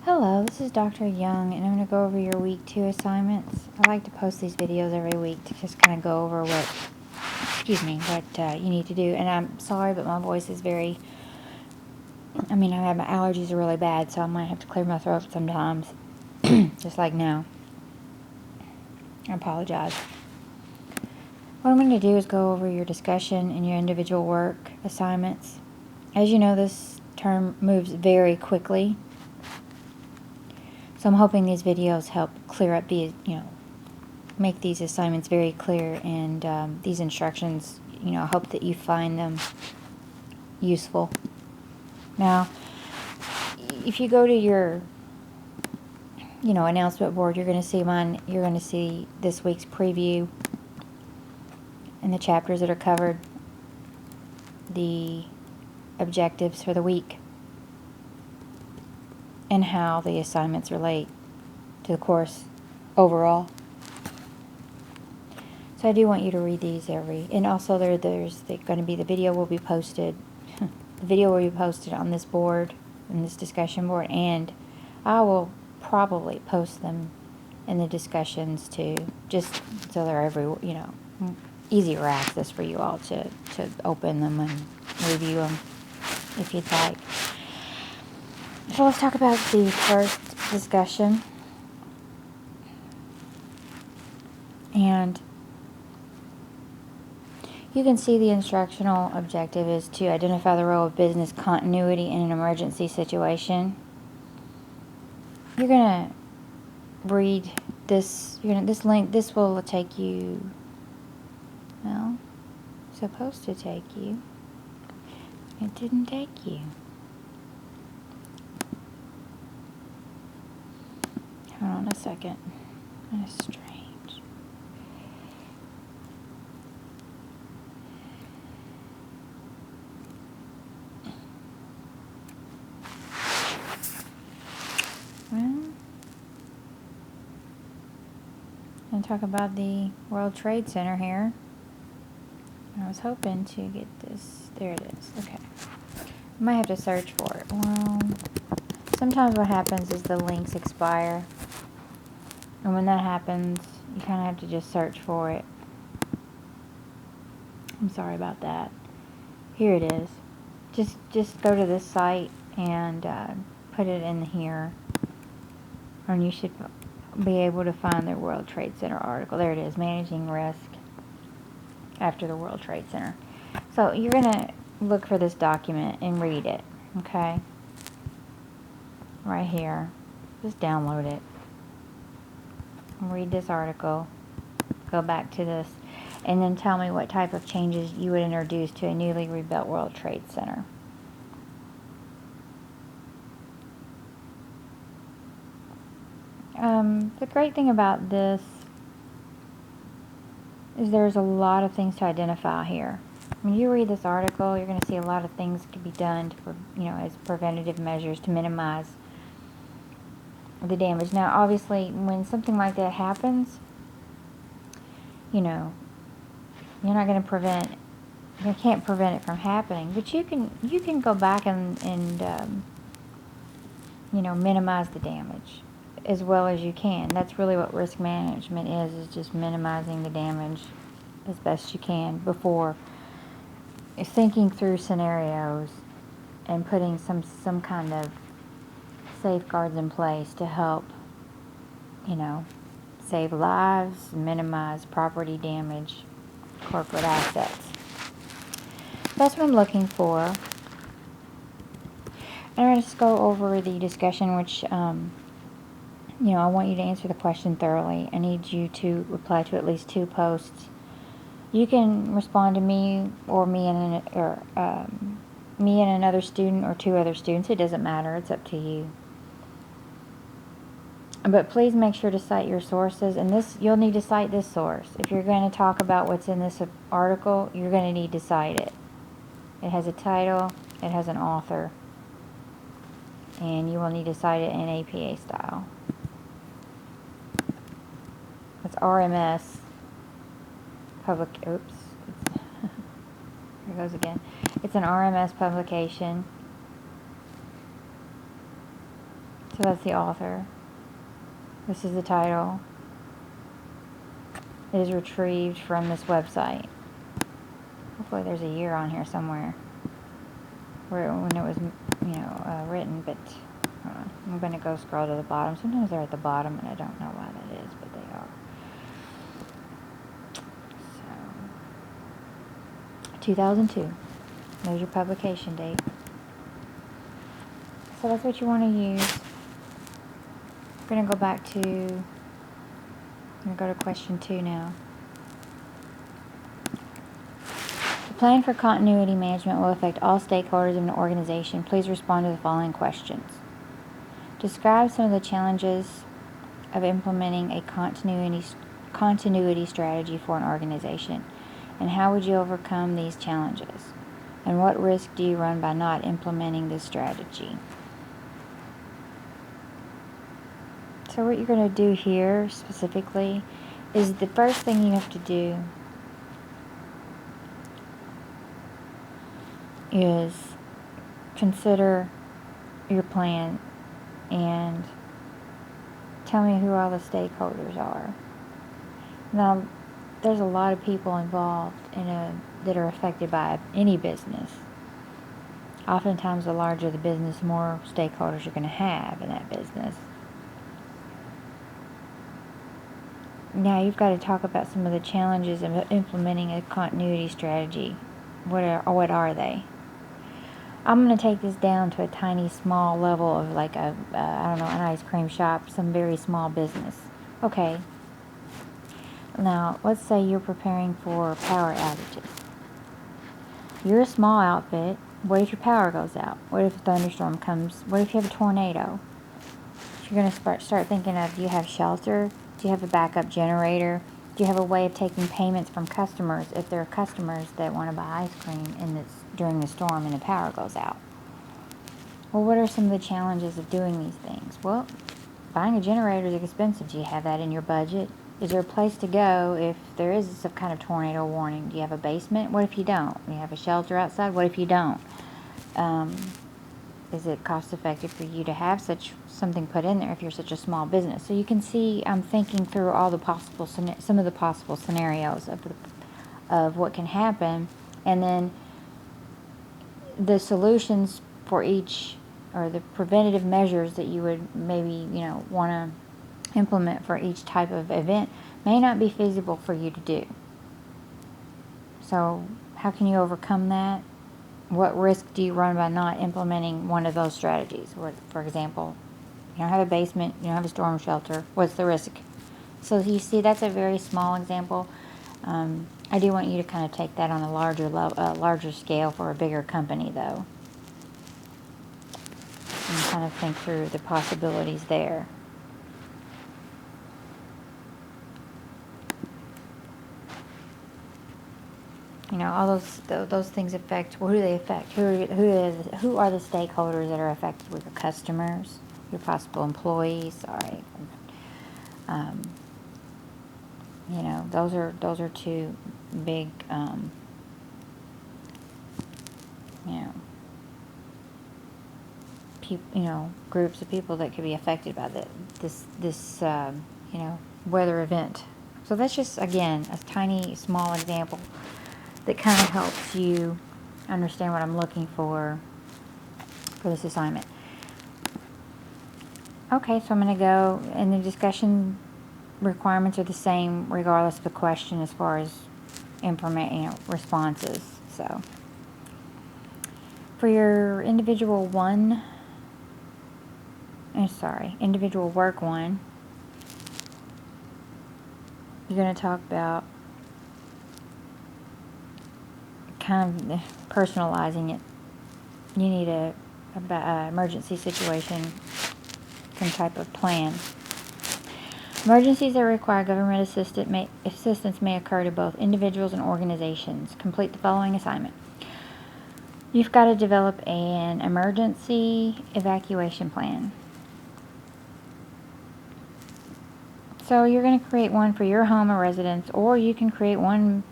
Hello, this is Dr. Young, and I'm going to go over your week 2 assignments. I like to post these videos every week to just kind of go over what you need to do. And I'm sorry, but my voice is my allergies are really bad, so I might have to clear my throat sometimes, just like now. I apologize. What I'm going to do is go over your discussion and your individual work assignments. As you know, this term moves very quickly. So I'm hoping these videos help clear up make these assignments very clear, and these instructions, I hope that you find them useful. Now, if you go to your, announcement board, you're going to see this week's preview and the chapters that are covered, the objectives for the week, and how the assignments relate to the course overall. So I do want you to read these and also there's going to be, the video will be posted. The video will be posted on this board, in this discussion board, and I will probably post them in the discussions too, just so they're easier access for you all to open them and review them if you'd like. So let's talk about the first discussion. And you can see the instructional objective is to identify the role of business continuity in an emergency situation. You're going to read this. This will take you, supposed to take you. It didn't take you. Hold on a second. That is strange. Well, I'm going to talk about the World Trade Center here. I was hoping to get this. There it is. Okay. I might have to search for it. Well, sometimes what happens is the links expire. And when that happens, you kind of have to just search for it. I'm sorry about that. Here it is. Just go to this site and put it in here. And you should be able to find the World Trade Center article. There it is, Managing Risk After the World Trade Center. So you're going to look for this document and read it, okay? Right here. Just download it. Read this article. Go back to this. And then tell me what type of changes you would introduce to a newly rebuilt World Trade Center. The great thing about this is there's a lot of things to identify here. When you read this article, you're going to see a lot of things could be done as preventative measures to minimize the damage. Now, obviously, when something like that happens, you're not going to you can't prevent it from happening, but you can go back and minimize the damage as well as you can. That's really what risk management is just minimizing the damage as best you can before thinking through scenarios and putting some kind of safeguards in place to help, save lives, minimize property damage, corporate assets. That's what I'm looking for. And I'm going to just go over the discussion, which I want you to answer the question thoroughly. I need you to reply to at least 2 posts. You can respond to me or me and another student or 2 other students. It doesn't matter. It's up to you. But please make sure to cite your sources. And you'll need to cite this source. If you're going to talk about what's in this article, you're going to need to cite it. It has a title. It has an author. And you will need to cite it in APA style. It's RMS public. Oops. Here it goes again. It's an RMS publication. So that's the author. This is the title. It is retrieved from this website. Hopefully there's a year on here somewhere when it was, written, but hold on. I'm going to go scroll to the bottom. Sometimes they're at the bottom, and I don't know why that is, but they are. So, 2002. There's your publication date. So that's what you want to use. We're going to go back to, I'm going to go to question 2 now. The plan for continuity management will affect all stakeholders of an organization. Please respond to the following questions. Describe some of the challenges of implementing a continuity strategy for an organization, and how would you overcome these challenges? And what risk do you run by not implementing this strategy? So what you're going to do here specifically is the first thing you have to do is consider your plan and tell me who all the stakeholders are. Now, there's a lot of people involved that are affected by any business. Oftentimes, the larger the business, the more stakeholders you're going to have in that business. Now, you've got to talk about some of the challenges of implementing a continuity strategy. What are they? I'm going to take this down to a tiny, small level of like an ice cream shop, some very small business. Okay. Now, let's say you're preparing for power outages. You're a small outfit. What if your power goes out? What if a thunderstorm comes? What if you have a tornado? You're going to start thinking of, do you have shelter? Do you have a backup generator? Do you have a way of taking payments from customers if there are customers that want to buy ice cream during the storm and the power goes out? Well, what are some of the challenges of doing these things? Well, buying a generator is expensive. Do you have that in your budget? Is there a place to go if there is some kind of tornado warning? Do you have a basement? What if you don't? Do you have a shelter outside? What if you don't? Is it cost effective for you to have something put in there if you're such a small business? So you can see I'm thinking through all the some of the possible scenarios of what can happen, and then the solutions for each, or the preventative measures that you would maybe want to implement for each type of event may not be feasible for you to do. So how can you overcome that? What risk do you run by not implementing one of those strategies? For example, you don't have a basement, you don't have a storm shelter. What's the risk? So you see, that's a very small example. I do want you to kind of take that on a larger scale for a bigger company, though, and kind of think through the possibilities there. All those things affect. Well, who do they affect? Who are the stakeholders that are affected? With your customers, your possible employees. All right. Those are two big groups of people that could be affected by this weather event. So that's just, again, a tiny, small example that kind of helps you understand what I'm looking for this assignment. Okay, so I'm going to go, and the discussion requirements are the same regardless of the question as far as responses. So for your individual work 1, you're going to talk about kind of personalizing it. You need a emergency situation, some type of plan. Emergencies that require government assistance may occur to both individuals and organizations. Complete the following assignment. You've got to develop an emergency evacuation plan. So you're going to create one for your home or residence, or you can create one,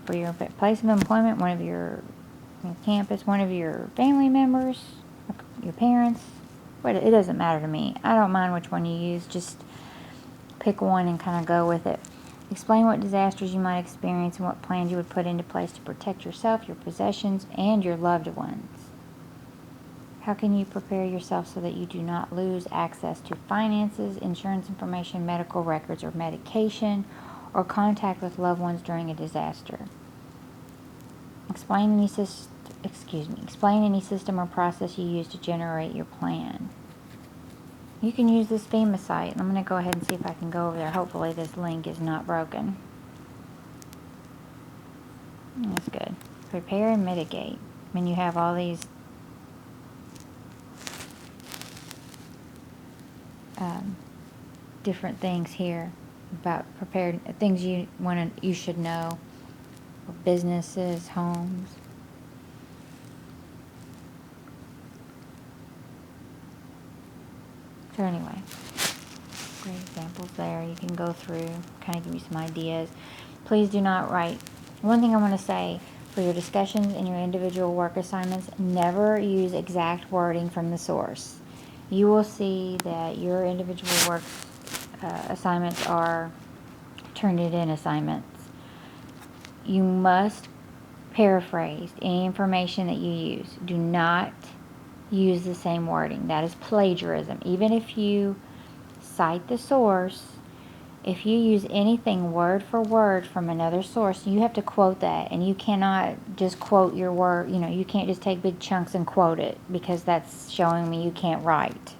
for your place of employment, one of your campus, one of your family members, your parents, But it doesn't matter to me. I don't mind which one you use. Just pick one and kind of go with it. Explain what disasters you might experience and what plans you would put into place to protect yourself, your possessions, and your loved ones. How can you prepare yourself so that you do not lose access to finances, insurance information, medical records, or medication, or contact with loved ones during a disaster? Explain any system or process you use to generate your plan. You can use this FEMA site. I'm going to go ahead and see if I can go over there. Hopefully this link is not broken. That's good. Prepare and mitigate. I mean, you have all these different things here about prepared things you should know. Businesses, homes. So anyway, great examples there. You can go through, kind of give you some ideas. Please do not write. One thing I want to say, for your discussions and your individual work assignments, never use exact wording from the source. You will see that your individual work assignments are Turnitin assignments. You must paraphrase any information that you use. Do not use the same wording. That is plagiarism. Even if you cite the source, if you use anything word for word from another source, you have to quote that, and you cannot just quote your word. You can't just take big chunks and quote it, because that's showing me you can't write.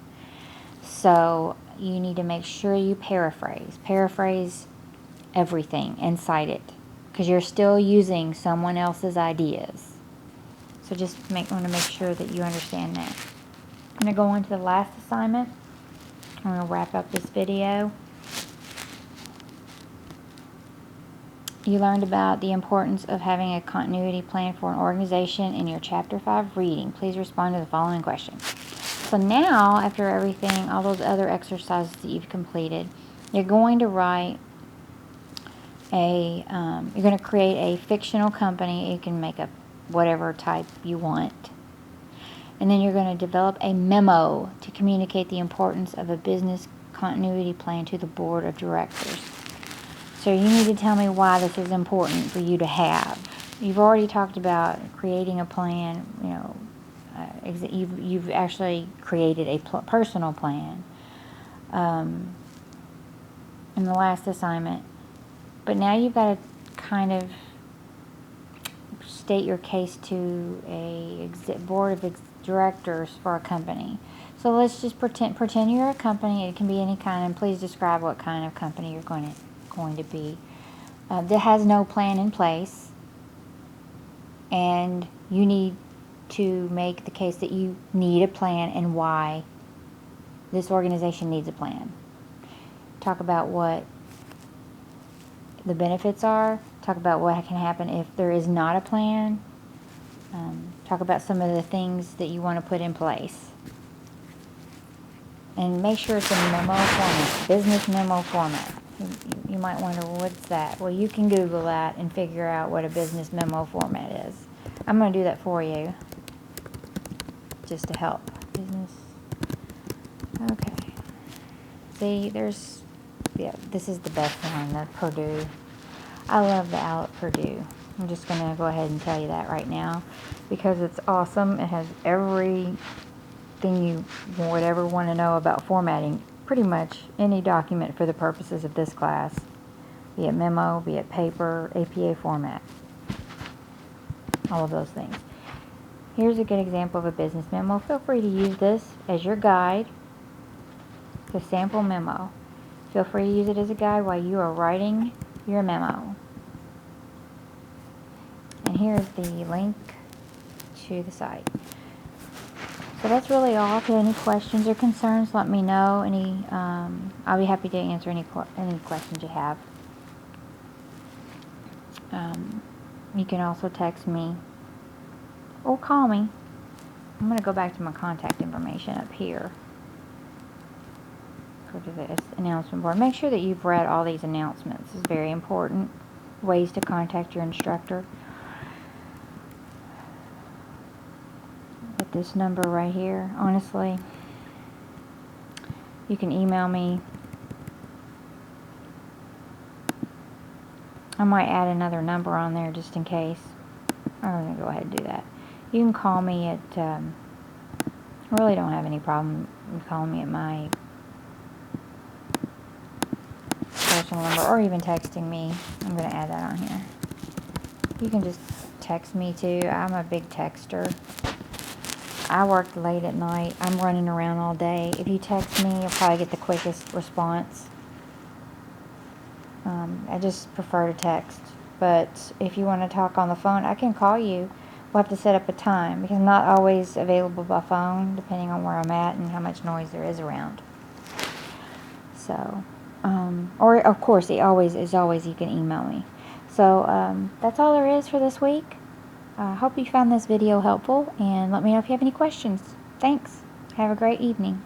So you need to make sure you paraphrase everything and cite it, because you're still using someone else's ideas. So just want to make sure that you understand that. I'm going to go on to the last assignment. I'm going to wrap up this video. You learned about the importance of having a continuity plan for an organization in your Chapter 5 reading. Please respond to the following questions. So now, after everything, all those other exercises that you've completed, you're going to write you're going to create a fictional company. You can make up whatever type you want. And then you're going to develop a memo to communicate the importance of a business continuity plan to the board of directors. So you need to tell me why this is important for you to have. You've already talked about creating a plan. You've actually created a personal plan in the last assignment. But now you've got to kind of state your case to a board of directors for a company. So let's just pretend you're a company. It can be any kind, and please describe what kind of company you're going to be. That has no plan in place, and you need to make the case that you need a plan and why this organization needs a plan. Talk about what the benefits are. Talk about what can happen if there is not a plan. Talk about some of the things that you want to put in place. And make sure it's in memo format, business memo format. You might wonder, what's that? Well, you can Google that and figure out what a business memo format is. I'm going to do that for you, just to help. Business. Okay. See, this is the best one, the Purdue. I love the Owl at Purdue. I'm just going to go ahead and tell you that right now, because it's awesome. It has everything you would ever want to know about formatting. Pretty much any document for the purposes of this class, be it memo, be it paper, APA format, all of those things. Here's a good example of a business memo. Feel free to use this as your guide. It's a sample memo. Feel free to use it as a guide while you are writing your memo. And here's the link to the site. So that's really all. If you have any questions or concerns, let me know. I'll be happy to answer any questions you have. You can also text me or call me. I'm going to go back to my contact information up here. Go to this announcement board. Make sure that you've read all these announcements. This is very important. Ways to contact your instructor. At this number right here, honestly, You can email me. I might add another number on there just in case. I'm going to go ahead and do that. You can call me at, I really don't have any problem with calling me at my personal number, or even texting me. I'm going to add that on here. You can just text me too. I'm a big texter. I work late at night. I'm running around all day. If you text me, you'll probably get the quickest response. I just prefer to text. But if you want to talk on the phone, I can call you. We'll have to set up a time, because I'm not always available by phone, depending on where I'm at and how much noise there is around. So, or of course, as always, you can email me. So, that's all there is for this week. I hope you found this video helpful, and let me know if you have any questions. Thanks. Have a great evening.